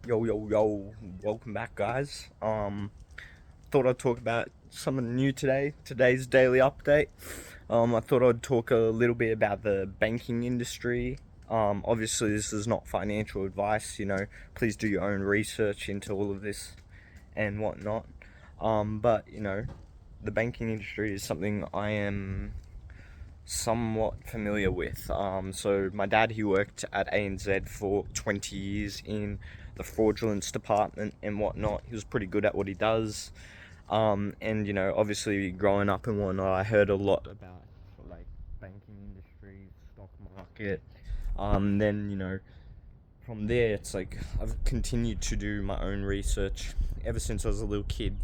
Yo, welcome back, guys. Thought I'd talk about something new today. Today's daily update. I thought I'd talk a little bit about the banking industry. Obviously, this is not financial advice. Please do your own research into all of this and whatnot. But the banking industry is something I am somewhat familiar with. So my dad, he worked at ANZ for 20 years in the fraudulence department and whatnot. He was pretty good at what he does. And obviously growing up and whatnot, I heard a lot about like banking industry, stock market. Then from there, it's like I've continued to do my own research ever since I was a little kid.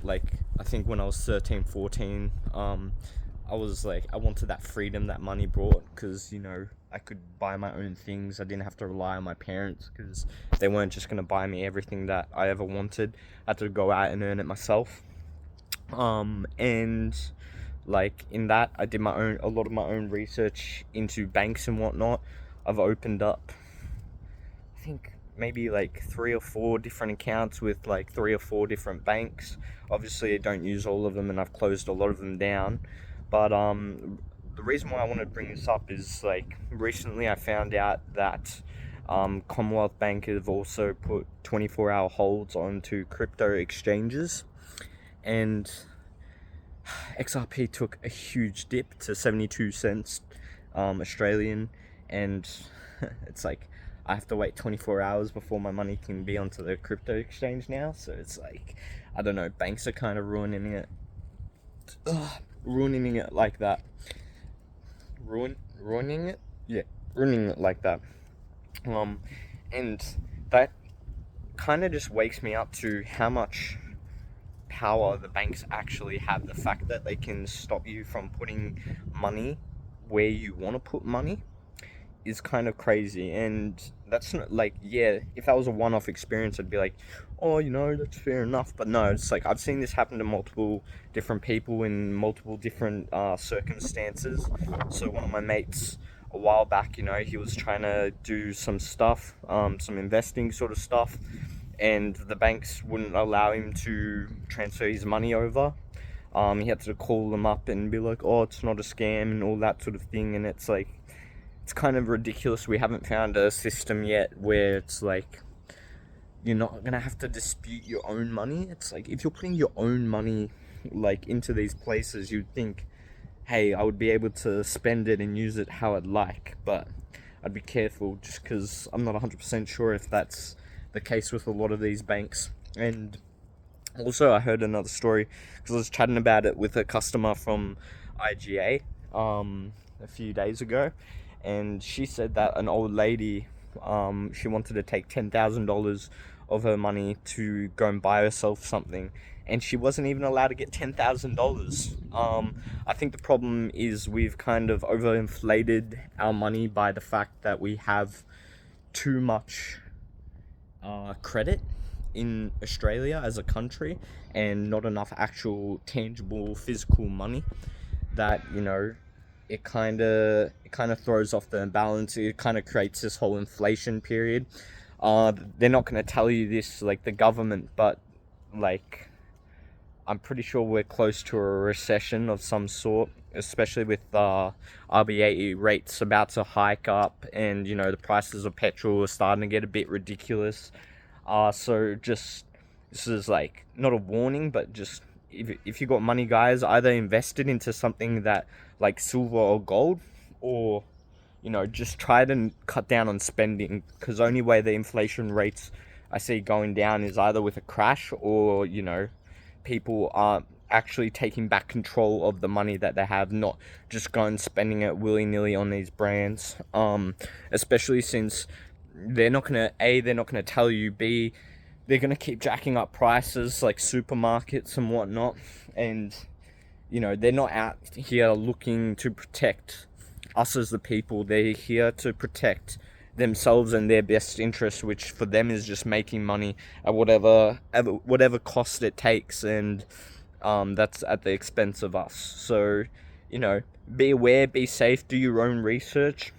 Like I think when I was 13, 14, I was like, I wanted that freedom that money brought because, I could buy my own things. I didn't have to rely on my parents because they weren't just going to buy me everything that I ever wanted. I had to go out and earn it myself. And like in that, I did a lot of my own research into banks and whatnot. I've opened up, I think, maybe like 3 or 4 different accounts with like 3 or 4 different banks. Obviously, I don't use all of them, and I've closed a lot of them down. But the reason why I want to bring this up is like recently I found out that Commonwealth Bank have also put 24-hour holds onto crypto exchanges, and XRP took a huge dip to 72 cents Australian, and it's like I have to wait 24 hours before my money can be onto the crypto exchange now. So it's like, I don't know, banks are kind of ruining it. Ruining it like that. Ruining it? Yeah, ruining it like that. And that kind of just wakes me up to how much power the banks actually have. The fact that they can stop you from putting money where you want to put money is kind of crazy. And that's not like, yeah, if that was a one-off experience, I'd be like, oh, that's fair enough. But no, it's like I've seen this happen to multiple different people in multiple different circumstances. So one of my mates a while back, he was trying to do some stuff, some investing sort of stuff, and the banks wouldn't allow him to transfer his money over. He had to call them up and be like, oh, it's not a scam and all that sort of thing. And it's like, it's kind of ridiculous. We haven't found a system yet where it's like you're not gonna have to dispute your own money. It's like if you're putting your own money like into these places, you'd think, hey, I would be able to spend it and use it how I'd like, but I'd be careful just because I'm not 100% sure if that's the case with a lot of these banks. And also, I heard another story because I was chatting about it with a customer from IGA a few days ago, and she said that an old lady, she wanted to take $10,000 of her money to go and buy herself something, and she wasn't even allowed to get $10,000. I think the problem is we've kind of overinflated our money by the fact that we have too much credit in Australia as a country and not enough actual tangible physical money that it kind of throws off the balance. It kind of creates this whole inflation period. They're not going to tell you this, like the government, but like I'm pretty sure we're close to a recession of some sort, especially with RBA rates about to hike up, and the prices of petrol are starting to get a bit ridiculous. So just this is like not a warning, but just if you got money, guys, either invest it into something that like silver or gold, or just try to cut down on spending, because only way the inflation rates I see going down is either with a crash or people are actually taking back control of the money that they have, not just going spending it willy-nilly on these brands. Especially since they're not gonna tell you, B, they're gonna keep jacking up prices like supermarkets and whatnot, and they're not out here looking to protect us as the people. They're here to protect themselves and their best interest, which for them is just making money at whatever cost it takes, and that's at the expense of us. So be aware, be safe, do your own research,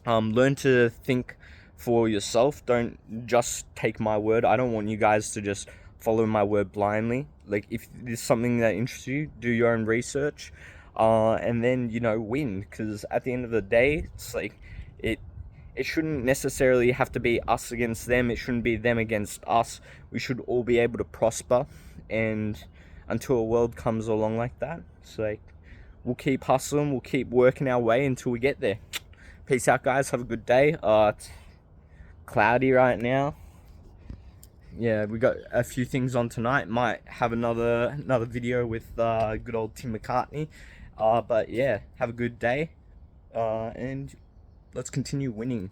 learn to think for yourself. Don't just take my word. I don't want you guys to just follow my word blindly. Like, if there's something that interests you, do your own research, and then, you know, win. Because at the end of the day, it's like, it shouldn't necessarily have to be us against them. It shouldn't be them against us. We should all be able to prosper, and until a world comes along like that, it's like, we'll keep hustling, we'll keep working our way until we get there. Peace out, guys. Have a good day. It's cloudy right now. Yeah, we got a few things on tonight. Might have another video with good old Tim McCartney. But yeah, have a good day, and let's continue winning.